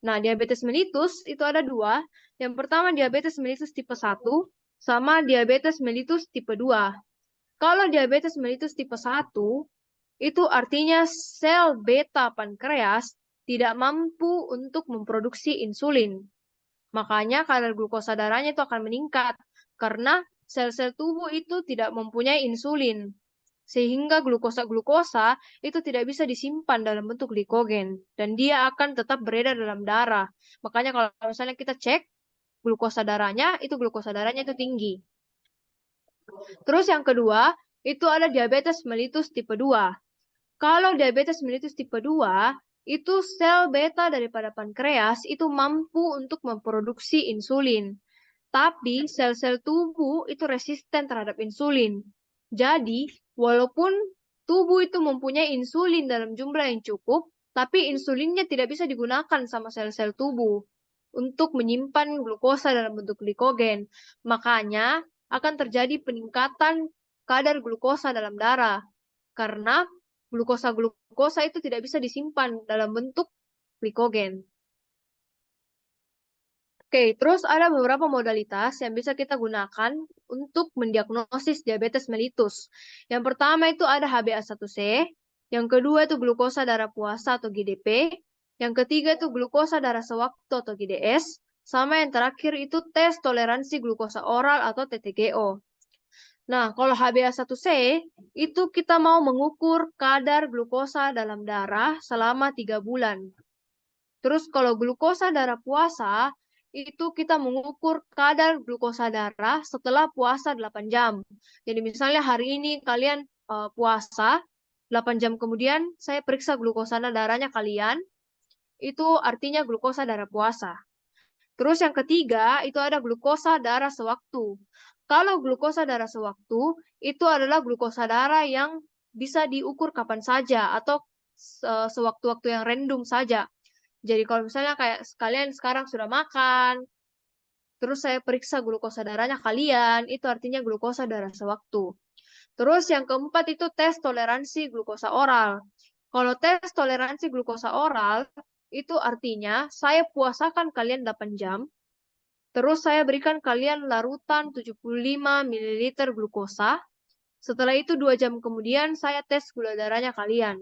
Nah, diabetes mellitus itu ada dua. Yang pertama diabetes mellitus tipe 1 sama diabetes mellitus tipe 2. Kalau diabetes mellitus tipe 1, itu artinya sel beta pankreas tidak mampu untuk memproduksi insulin. Makanya kadar glukosa darahnya itu akan meningkat karena sel-sel tubuh itu tidak mempunyai insulin. Sehingga glukosa-glukosa itu tidak bisa disimpan dalam bentuk glikogen dan dia akan tetap beredar dalam darah. Makanya kalau misalnya kita cek glukosa darahnya itu tinggi. Terus yang kedua, itu ada diabetes mellitus tipe 2. Kalau diabetes mellitus tipe 2, itu sel beta daripada pankreas itu mampu untuk memproduksi insulin. Tapi sel-sel tubuh itu resisten terhadap insulin. Jadi, walaupun tubuh itu mempunyai insulin dalam jumlah yang cukup, tapi insulinnya tidak bisa digunakan sama sel-sel tubuh untuk menyimpan glukosa dalam bentuk glikogen. Makanya akan terjadi peningkatan kadar glukosa dalam darah. Karena glukosa-glukosa itu tidak bisa disimpan dalam bentuk glikogen. Oke, terus ada beberapa modalitas yang bisa kita gunakan untuk mendiagnosis diabetes mellitus. Yang pertama itu ada HbA1c, yang kedua itu glukosa darah puasa atau GDP, yang ketiga itu glukosa darah sewaktu atau GDS, sama yang terakhir itu tes toleransi glukosa oral atau TTGO. Nah, kalau HbA1c itu kita mau mengukur kadar glukosa dalam darah selama 3 bulan. Terus kalau glukosa darah puasa, itu kita mengukur kadar glukosa darah setelah puasa 8 jam. Jadi misalnya hari ini kalian puasa, 8 jam kemudian saya periksa glukosa darahnya kalian, itu artinya glukosa darah puasa. Terus yang ketiga, itu ada glukosa darah sewaktu. Kalau glukosa darah sewaktu, itu adalah glukosa darah yang bisa diukur kapan saja atau sewaktu-waktu yang random saja. Jadi kalau misalnya kayak kalian sekarang sudah makan, terus saya periksa glukosa darahnya kalian, itu artinya glukosa darah sewaktu. Terus yang keempat itu tes toleransi glukosa oral. Kalau tes toleransi glukosa oral, itu artinya saya puasakan kalian 8 jam, terus saya berikan kalian larutan 75 ml glukosa, setelah itu 2 jam kemudian saya tes gula darahnya kalian.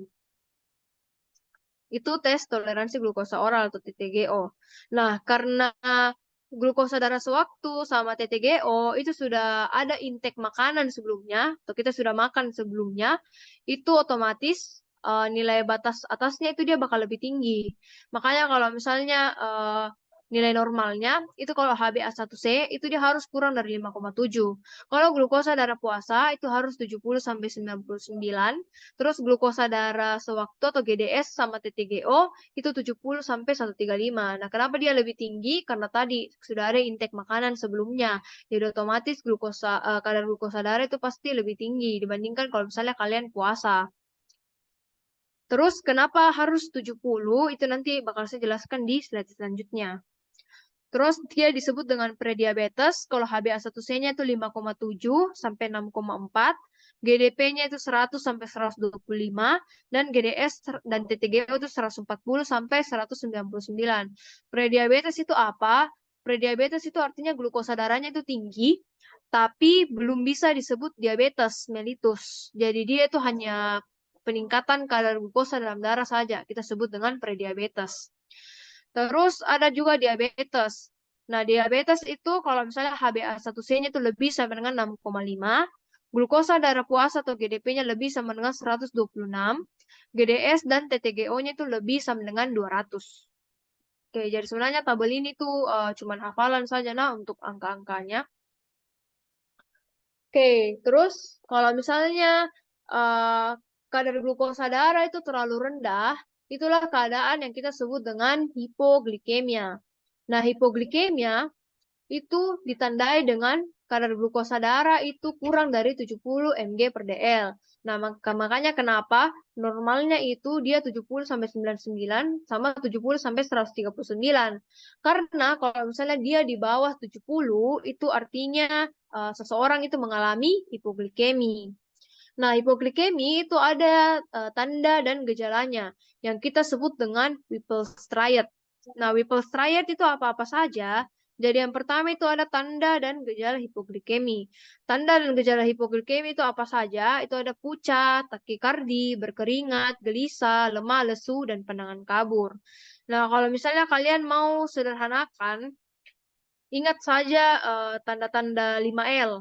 Itu tes toleransi glukosa oral atau TTGO. Nah, karena glukosa darah sewaktu sama TTGO itu sudah ada intake makanan sebelumnya, atau kita sudah makan sebelumnya, itu otomatis nilai batas atasnya itu dia bakal lebih tinggi. Makanya kalau misalnya nilai normalnya itu kalau HbA1c itu dia harus kurang dari 5,7. Kalau glukosa darah puasa itu harus 70 sampai 99. Terus glukosa darah sewaktu atau GDS sama TTGO itu 70 sampai 135. Nah, kenapa dia lebih tinggi? Karena tadi sudah ada intake makanan sebelumnya. Jadi otomatis kadar glukosa darah itu pasti lebih tinggi dibandingkan kalau misalnya kalian puasa. Terus kenapa harus 70? Itu nanti bakal saya jelaskan di slide selanjutnya. Terus dia disebut dengan prediabetes. Kalau HbA1c-nya itu 5,7 sampai 6,4, GDP-nya itu 100 sampai 125, dan GDS dan TTGO itu 140 sampai 199. Prediabetes itu apa? Prediabetes itu artinya glukosa darahnya itu tinggi, tapi belum bisa disebut diabetes mellitus. Jadi dia itu hanya peningkatan kadar glukosa dalam darah saja. Kita sebut dengan prediabetes. Terus ada juga diabetes. Nah, diabetes itu kalau misalnya HbA1c-nya itu lebih sama dengan 6,5, glukosa darah puasa atau GDP-nya lebih sama dengan 126, GDS dan TTGO-nya itu lebih sama dengan 200. Oke, jadi sebenarnya tabel ini tuh cuman hafalan saja nah untuk angka-angkanya. Oke, terus kalau misalnya uh, kadar glukosa darah itu terlalu rendah, itulah keadaan yang kita sebut dengan hipoglikemia. Nah, hipoglikemia itu ditandai dengan kadar glukosa darah itu kurang dari 70 mg per dl. Nah, makanya kenapa normalnya itu dia 70 sampai 99 sama 70 sampai 139. Karena kalau misalnya dia di bawah 70 itu artinya seseorang itu mengalami hipoglikemi. Nah, hipoglikemi itu ada tanda dan gejalanya yang kita sebut dengan Whipple's triad. Nah, Whipple's triad itu apa-apa saja. Jadi yang pertama itu ada tanda dan gejala hipoglikemi. Tanda dan gejala hipoglikemi itu apa saja? Itu ada pucat, takikardi, berkeringat, gelisah, lemah, lesu, dan pandangan kabur. Nah, kalau misalnya kalian mau sederhanakan, ingat saja tanda-tanda 5L.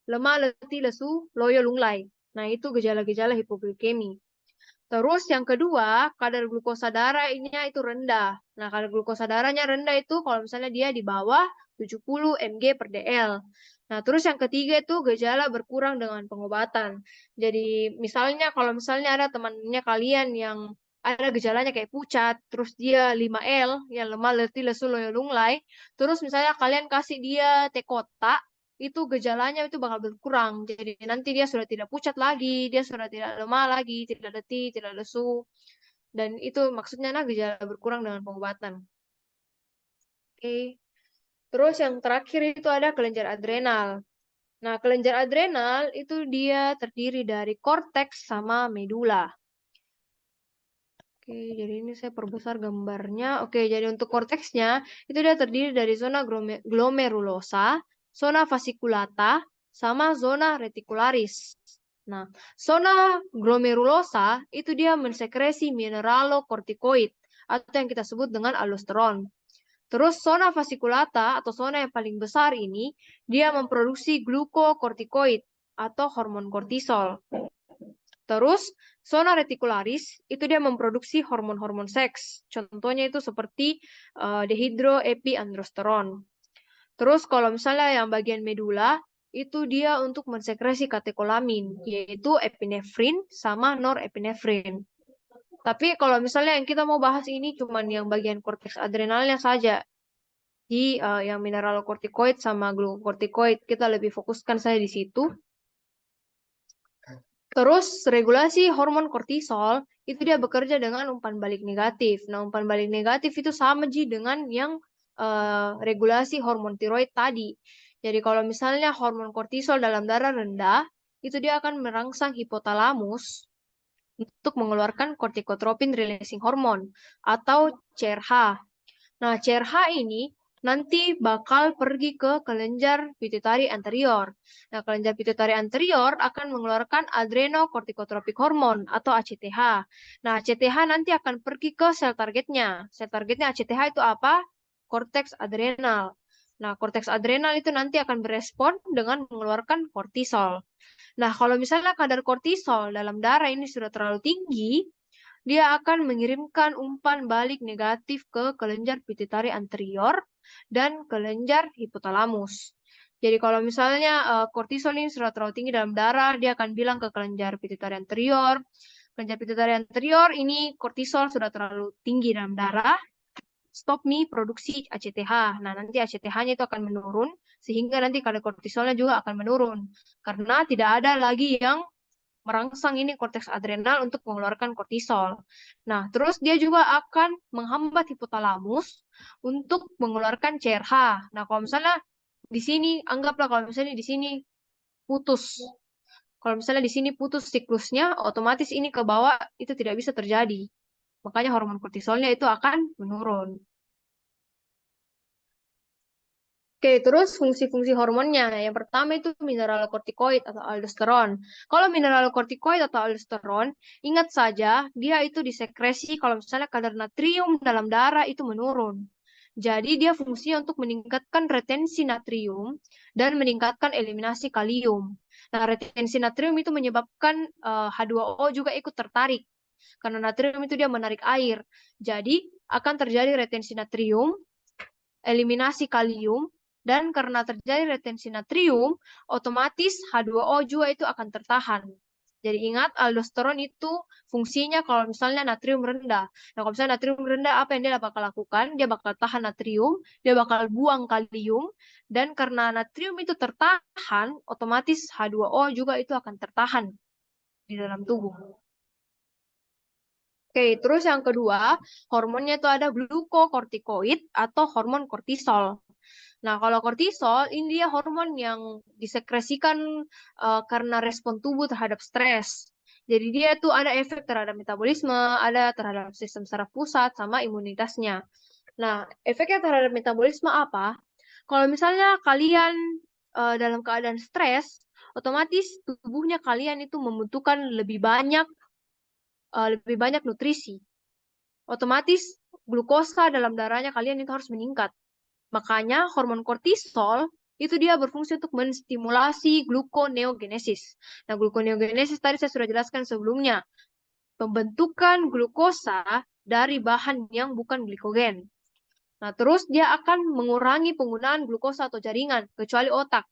Lemah, letih, lesu, loyo, lunglai. Nah, itu gejala-gejala hipoglikemi. Terus yang kedua, kadar glukosa darahnya itu rendah. Nah, kadar glukosa darahnya rendah itu kalau misalnya dia di bawah 70 mg per dl. Nah, terus yang ketiga itu gejala berkurang dengan pengobatan. Jadi, misalnya kalau misalnya ada temannya kalian yang ada gejalanya kayak pucat, terus dia 5L, ya lemah, letih, lesu, loyo, lunglai, terus misalnya kalian kasih dia teh kotak, itu gejalanya itu bakal berkurang. Jadi nanti dia sudah tidak pucat lagi, dia sudah tidak lemah lagi, tidak letih, tidak lesu. Dan itu maksudnya nah gejala berkurang dengan pengobatan. Oke. Terus yang terakhir itu ada kelenjar adrenal. Nah, kelenjar adrenal itu dia terdiri dari korteks sama medula. Oke, jadi ini saya perbesar gambarnya. Oke, jadi untuk korteksnya itu dia terdiri dari zona glomerulosa, zona fasciculata, sama zona reticularis. Nah, zona glomerulosa itu dia mensekresi mineralokortikoid atau yang kita sebut dengan aldosteron. Terus zona fasciculata atau zona yang paling besar ini dia memproduksi glukokortikoid atau hormon kortisol. Terus zona reticularis itu dia memproduksi hormon-hormon seks. Contohnya itu seperti dehidroepiandrosteron. Terus kalau misalnya yang bagian medula itu dia untuk mensekresi katekolamin, yaitu epinefrin sama norepinefrin. Tapi kalau misalnya yang kita mau bahas ini cuman yang bagian korteks adrenalnya saja. Di yang mineralokortikoid sama glukokortikoid kita lebih fokuskan saya di situ. Terus regulasi hormon kortisol itu dia bekerja dengan umpan balik negatif. Nah, umpan balik negatif itu sama Ji dengan yang regulasi hormon tiroid tadi. Jadi kalau misalnya hormon kortisol dalam darah rendah, itu dia akan merangsang hipotalamus untuk mengeluarkan kortikotropin releasing hormone atau CRH. Nah, CRH ini nanti bakal pergi ke kelenjar pituitari anterior. Nah, kelenjar pituitari anterior akan mengeluarkan adrenokortikotropik hormon atau ACTH. Nah, ACTH nanti akan pergi ke sel targetnya. Sel targetnya ACTH itu apa? Korteks adrenal. Nah, korteks adrenal itu nanti akan berespon dengan mengeluarkan kortisol. Nah, kalau misalnya kadar kortisol dalam darah ini sudah terlalu tinggi, dia akan mengirimkan umpan balik negatif ke kelenjar pituitari anterior dan kelenjar hipotalamus. Jadi kalau misalnya kortisol ini sudah terlalu tinggi dalam darah, dia akan bilang ke kelenjar pituitari anterior, kelenjar pituitari anterior ini kortisol sudah terlalu tinggi dalam darah, stop nih produksi ACTH. Nah, nanti ACTH-nya itu akan menurun, sehingga nanti kadar kortisolnya juga akan menurun. Karena tidak ada lagi yang merangsang ini korteks adrenal untuk mengeluarkan kortisol. Nah, terus dia juga akan menghambat hipotalamus untuk mengeluarkan CRH. Nah, kalau misalnya di sini, anggaplah kalau misalnya di sini putus. Kalau misalnya di sini putus siklusnya, otomatis ini ke bawah itu tidak bisa terjadi. Makanya hormon kortisolnya itu akan menurun. Oke, terus fungsi-fungsi hormonnya. Yang pertama itu mineralokortikoid atau aldosteron. Kalau mineralokortikoid atau aldosteron, ingat saja dia itu disekresi kalau misalnya kadar natrium dalam darah itu menurun. Jadi dia fungsinya untuk meningkatkan retensi natrium dan meningkatkan eliminasi kalium. Nah, retensi natrium itu menyebabkan H2O juga ikut tertarik. Karena natrium itu dia menarik air. Jadi akan terjadi retensi natrium, eliminasi kalium, dan karena terjadi retensi natrium, otomatis H2O juga itu akan tertahan. Jadi ingat, aldosteron itu fungsinya kalau misalnya natrium rendah. Nah, kalau misalnya natrium rendah, apa yang dia bakal lakukan? Dia bakal tahan natrium, dia bakal buang kalium, dan karena natrium itu tertahan, otomatis H2O juga itu akan tertahan di dalam tubuh. Oke, terus yang kedua, hormonnya itu ada glukokortikoid atau hormon kortisol. Nah, kalau kortisol, ini dia hormon yang disekresikan karena respon tubuh terhadap stres. Jadi dia tuh ada efek terhadap metabolisme, ada terhadap sistem saraf pusat, sama imunitasnya. Nah, efeknya terhadap metabolisme apa? Kalau misalnya kalian dalam keadaan stres, otomatis tubuhnya kalian itu membutuhkan lebih banyak nutrisi. Otomatis glukosa dalam darahnya kalian itu harus meningkat. Makanya hormon kortisol itu dia berfungsi untuk menstimulasi gluconeogenesis. Nah, gluconeogenesis tadi saya sudah jelaskan sebelumnya. Pembentukan glukosa dari bahan yang bukan glikogen. Nah, terus dia akan mengurangi penggunaan glukosa atau jaringan, kecuali otak.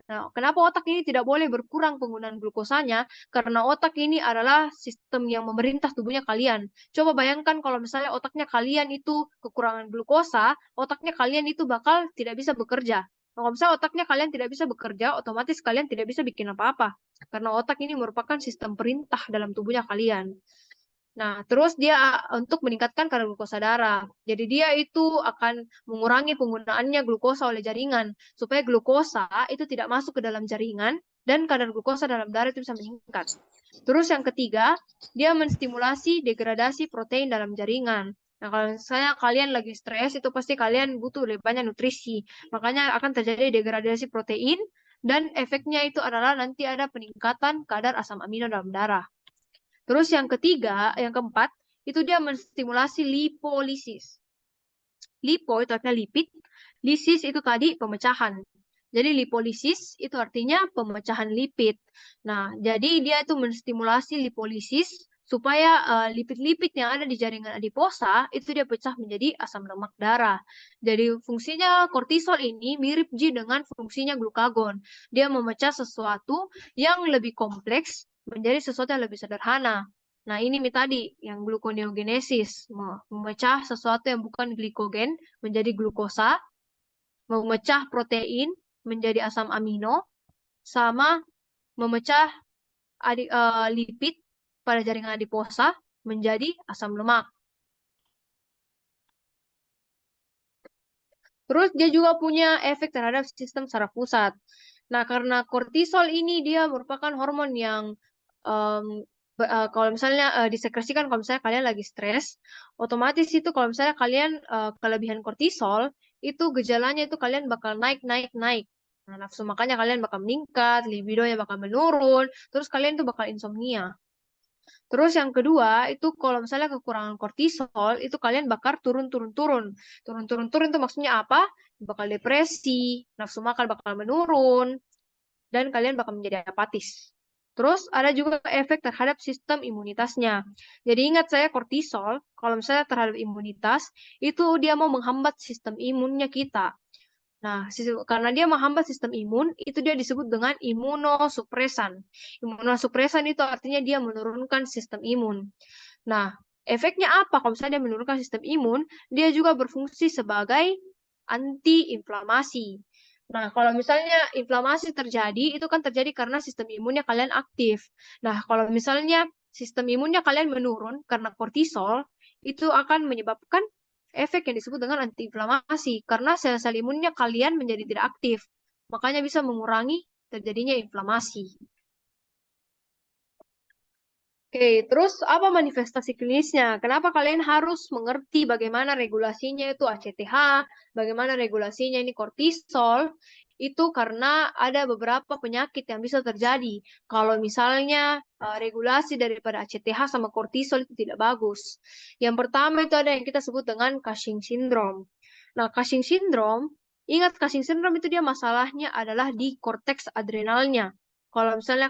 Nah, kenapa otak ini tidak boleh berkurang penggunaan glukosanya? Karena otak ini adalah sistem yang memerintah tubuhnya kalian. Coba bayangkan kalau misalnya otaknya kalian itu kekurangan glukosa, otaknya kalian itu bakal tidak bisa bekerja. Nah, kalau misalnya otaknya kalian tidak bisa bekerja, otomatis kalian tidak bisa bikin apa-apa. Karena otak ini merupakan sistem perintah dalam tubuhnya kalian. Nah, terus dia untuk meningkatkan kadar glukosa darah. Jadi dia itu akan mengurangi penggunaannya glukosa oleh jaringan supaya glukosa itu tidak masuk ke dalam jaringan dan kadar glukosa dalam darah itu bisa meningkat. Terus yang ketiga, dia menstimulasi degradasi protein dalam jaringan. Nah, kalau misalnya kalian lagi stres, itu pasti kalian butuh lebih banyak nutrisi. Makanya akan terjadi degradasi protein dan efeknya itu adalah nanti ada peningkatan kadar asam amino dalam darah. Terus yang ketiga, yang keempat, itu dia menstimulasi lipolisis. Lipo itu artinya lipid, lisis itu tadi pemecahan. Jadi lipolisis itu artinya pemecahan lipid. Nah, jadi dia itu menstimulasi lipolisis supaya lipid-lipid yang ada di jaringan adiposa itu dia pecah menjadi asam lemak darah. Jadi fungsinya kortisol ini mirip dengan fungsinya glukagon. Dia memecah sesuatu yang lebih kompleks menjadi sesuatu yang lebih sederhana. Nah, ini tadi yang gluconeogenesis, memecah sesuatu yang bukan glikogen menjadi glukosa, memecah protein menjadi asam amino, sama memecah lipid pada jaringan adiposa menjadi asam lemak. Terus dia juga punya efek terhadap sistem saraf pusat. Nah, karena kortisol ini dia merupakan hormon yang um, kalau misalnya disekresikan kalau misalnya kalian lagi stres, otomatis itu kalau misalnya kalian kelebihan kortisol, itu gejalanya itu kalian bakal naik, naik, naik. Nah, nafsu makannya kalian bakal meningkat, libidonya bakal menurun, terus kalian tuh bakal insomnia. Terus yang kedua, itu kalau misalnya kekurangan kortisol, itu kalian bakal turun-turun-turun. Turun-turun-turun itu maksudnya apa? Bakal depresi, nafsu makan bakal menurun, dan kalian bakal menjadi apatis. Terus ada juga efek terhadap sistem imunitasnya. Jadi ingat saya kortisol, kalau misalnya terhadap imunitas, itu dia mau menghambat sistem imunnya kita. Nah, karena dia menghambat sistem imun, itu dia disebut dengan imunosupresan. Imunosupresan itu artinya dia menurunkan sistem imun. Nah, efeknya apa kalau misalnya dia menurunkan sistem imun? Dia juga berfungsi sebagai anti-inflamasi. Nah, kalau misalnya inflamasi terjadi, itu kan terjadi karena sistem imunnya kalian aktif. Nah, kalau misalnya sistem imunnya kalian menurun karena kortisol, itu akan menyebabkan efek yang disebut dengan antiinflamasi karena sel-sel imunnya kalian menjadi tidak aktif. Makanya bisa mengurangi terjadinya inflamasi. Oke, terus apa manifestasi klinisnya? Kenapa kalian harus mengerti bagaimana regulasinya itu ACTH, bagaimana regulasinya ini kortisol? Itu karena ada beberapa penyakit yang bisa terjadi. Kalau misalnya regulasi daripada ACTH sama kortisol itu tidak bagus. Yang pertama itu ada yang kita sebut dengan Cushing syndrome. Nah, Cushing syndrome, ingat Cushing syndrome itu dia masalahnya adalah di korteks adrenalnya. Kalau misalnya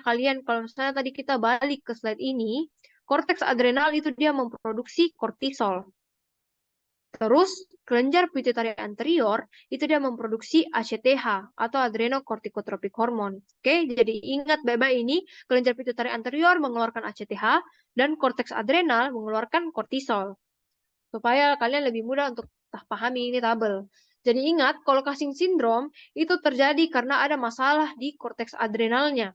tadi kita balik ke slide ini, korteks adrenal itu dia memproduksi kortisol. Terus kelenjar pituitari anterior itu dia memproduksi ACTH atau adrenocorticotropic hormone. Oke, jadi ingat baik-baik ini, kelenjar pituitari anterior mengeluarkan ACTH dan korteks adrenal mengeluarkan kortisol. Supaya kalian lebih mudah untuk pahami ini tabel. Jadi ingat, kalau Cushing syndrome itu terjadi karena ada masalah di korteks adrenalnya.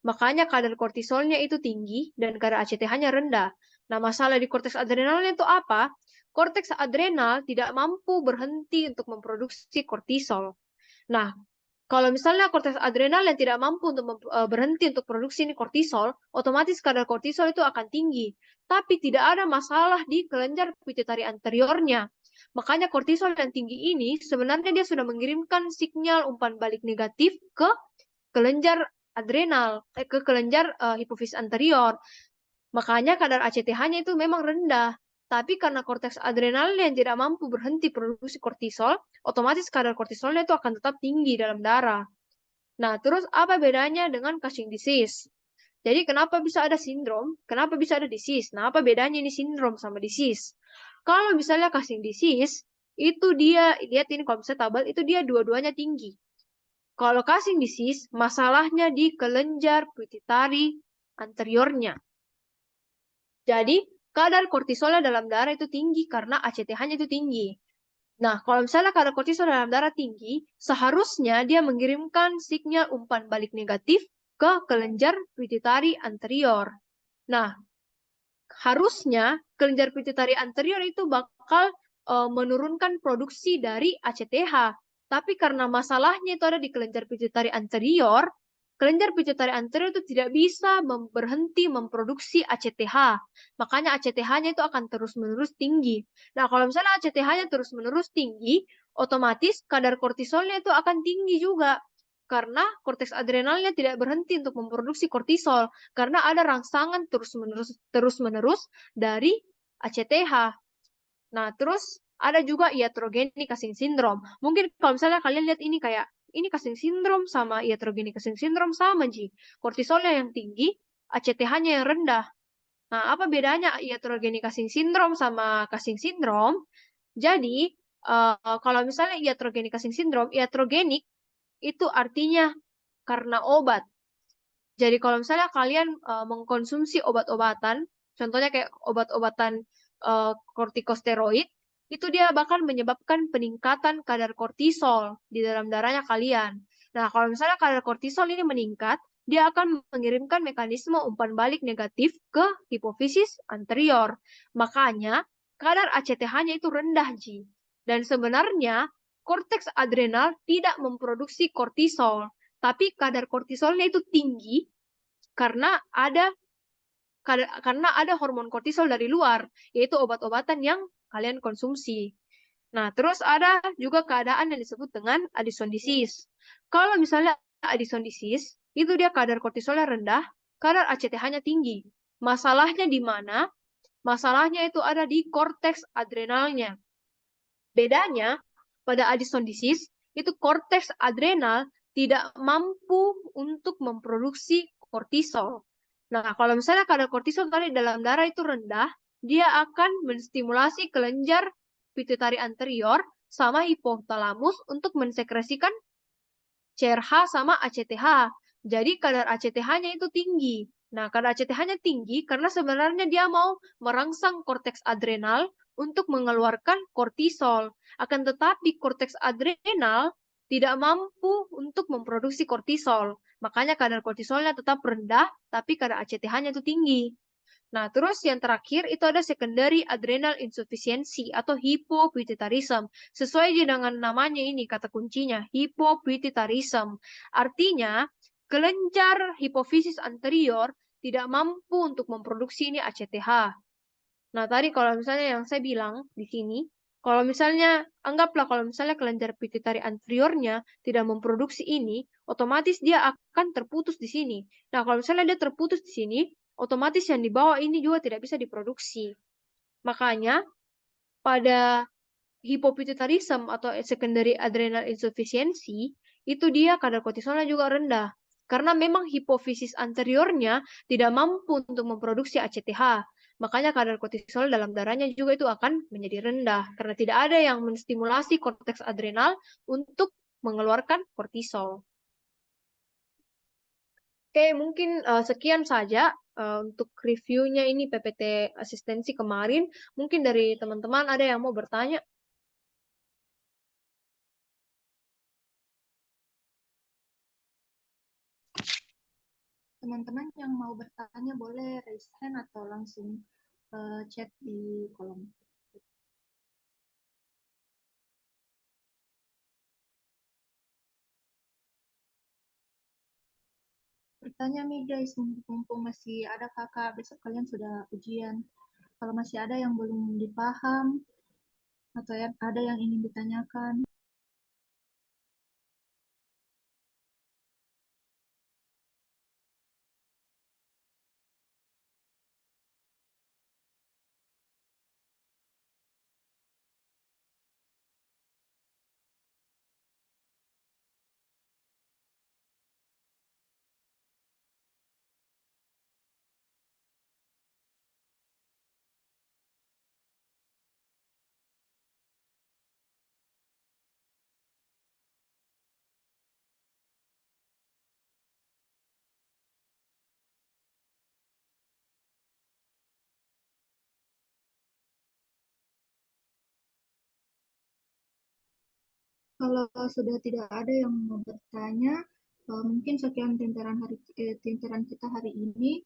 Makanya kadar kortisolnya itu tinggi dan kadar ACTH-nya rendah. Nah, masalah di korteks adrenalnya itu apa? Korteks adrenal tidak mampu berhenti untuk memproduksi kortisol. Nah, kalau misalnya korteks adrenal yang tidak mampu untuk berhenti untuk produksi ini kortisol, otomatis kadar kortisol itu akan tinggi. Tapi tidak ada masalah di kelenjar pituitari anteriornya. Makanya kortisol yang tinggi ini sebenarnya dia sudah mengirimkan sinyal umpan balik negatif ke kelenjar adrenal, ke kelenjar hipofisis anterior. Makanya kadar ACTH-nya itu memang rendah. Tapi karena korteks adrenal yang tidak mampu berhenti produksi kortisol, otomatis kadar kortisolnya itu akan tetap tinggi dalam darah. Nah, terus apa bedanya dengan Cushing disease? Jadi kenapa bisa ada sindrom? Kenapa bisa ada disease? Nah, apa bedanya ini sindrom sama disease? Kalau misalnya Cushing disease, itu dia, lihat ini kalau misalnya tabel, itu dia dua-duanya tinggi. Kalau Cushing disease, masalahnya di kelenjar pituitari anteriornya. Jadi, kadar kortisolnya dalam darah itu tinggi karena ACTH-nya itu tinggi. Nah, kalau misalnya kadar kortisol dalam darah tinggi, seharusnya dia mengirimkan sinyal umpan balik negatif ke kelenjar pituitari anterior. Nah, harusnya kelenjar pituitari anterior itu bakal menurunkan produksi dari ACTH. Tapi karena masalahnya itu ada di kelenjar pituitari anterior, kelenjar pituitari anterior itu tidak bisa berhenti memproduksi ACTH. Makanya ACTH-nya itu akan terus-menerus tinggi. Nah, kalau misalnya ACTH-nya terus-menerus tinggi, otomatis kadar kortisolnya itu akan tinggi juga. Karena korteks adrenalnya tidak berhenti untuk memproduksi kortisol. Karena ada rangsangan terus-menerus dari ACTH. Nah, terus ada juga iatrogenic Cushing syndrome. Mungkin kalau misalnya kalian lihat ini kayak, ini Cushing syndrome sama iatrogenic Cushing syndrome sama, Ji. Kortisolnya yang tinggi, ACTH-nya yang rendah. Nah, apa bedanya iatrogenic Cushing syndrome sama Cushing syndrome? Jadi, kalau misalnya iatrogenic Cushing syndrome, iatrogenik itu artinya karena obat. Jadi kalau misalnya kalian mengkonsumsi obat-obatan, contohnya kayak obat-obatan kortikosteroid, itu dia bahkan menyebabkan peningkatan kadar kortisol di dalam darahnya kalian. Nah, kalau misalnya kadar kortisol ini meningkat, dia akan mengirimkan mekanisme umpan balik negatif ke hipofisis anterior. Makanya, kadar ACTH-nya itu rendah, Ji. Dan sebenarnya, korteks adrenal tidak memproduksi kortisol, tapi kadar kortisolnya itu tinggi karena ada hormon kortisol dari luar, yaitu obat-obatan yang kalian konsumsi. Nah, terus ada juga keadaan yang disebut dengan Addison disease. Kalau misalnya Addison disease, itu dia kadar kortisolnya rendah, kadar ACTH-nya tinggi. Masalahnya di mana? Masalahnya itu ada di korteks adrenalnya. Bedanya, pada Addison disease, itu korteks adrenal tidak mampu untuk memproduksi kortisol. Nah, kalau misalnya kadar kortisol tadi dalam darah itu rendah, dia akan menstimulasi kelenjar pituitari anterior sama hipotalamus untuk mensekresikan CRH sama ACTH. Jadi kadar ACTH-nya itu tinggi. Nah, kadar ACTH-nya tinggi karena sebenarnya dia mau merangsang korteks adrenal untuk mengeluarkan kortisol. Akan tetapi korteks adrenal tidak mampu untuk memproduksi kortisol. Makanya kadar kortisolnya tetap rendah, tapi kadar ACTH-nya itu tinggi. Nah, terus yang terakhir itu ada secondary adrenal insufficiency atau hypopituitarism. Sesuai dengan namanya ini, kata kuncinya, hypopituitarism. Artinya, kelenjar hipofisis anterior tidak mampu untuk memproduksi ini ACTH. Nah, tadi kalau misalnya yang saya bilang di sini, kalau misalnya, anggaplah kalau misalnya kelenjar pituitari anteriornya tidak memproduksi ini, otomatis dia akan terputus di sini. Nah, kalau misalnya dia terputus di sini, otomatis yang di bawah ini juga tidak bisa diproduksi. Makanya, pada hypopituitarism atau secondary adrenal insufficiency, itu dia kadar kortisolnya juga rendah. Karena memang hipofisis anteriornya tidak mampu untuk memproduksi ACTH. Makanya kadar kortisol dalam darahnya juga itu akan menjadi rendah. Karena tidak ada yang menstimulasi korteks adrenal untuk mengeluarkan kortisol. Oke, mungkin sekian saja untuk reviewnya ini PPT asistensi kemarin. Mungkin dari teman-teman ada yang mau bertanya? Teman-teman yang mau bertanya boleh raise hand atau langsung chat di kolom. Bertanya nih guys, mumpung masih ada kakak, besok kalian sudah ujian. Kalau masih ada yang belum dipaham atau ada yang ingin ditanyakan, kalau sudah tidak ada yang mau bertanya, mungkin sekian tinteran kita hari ini.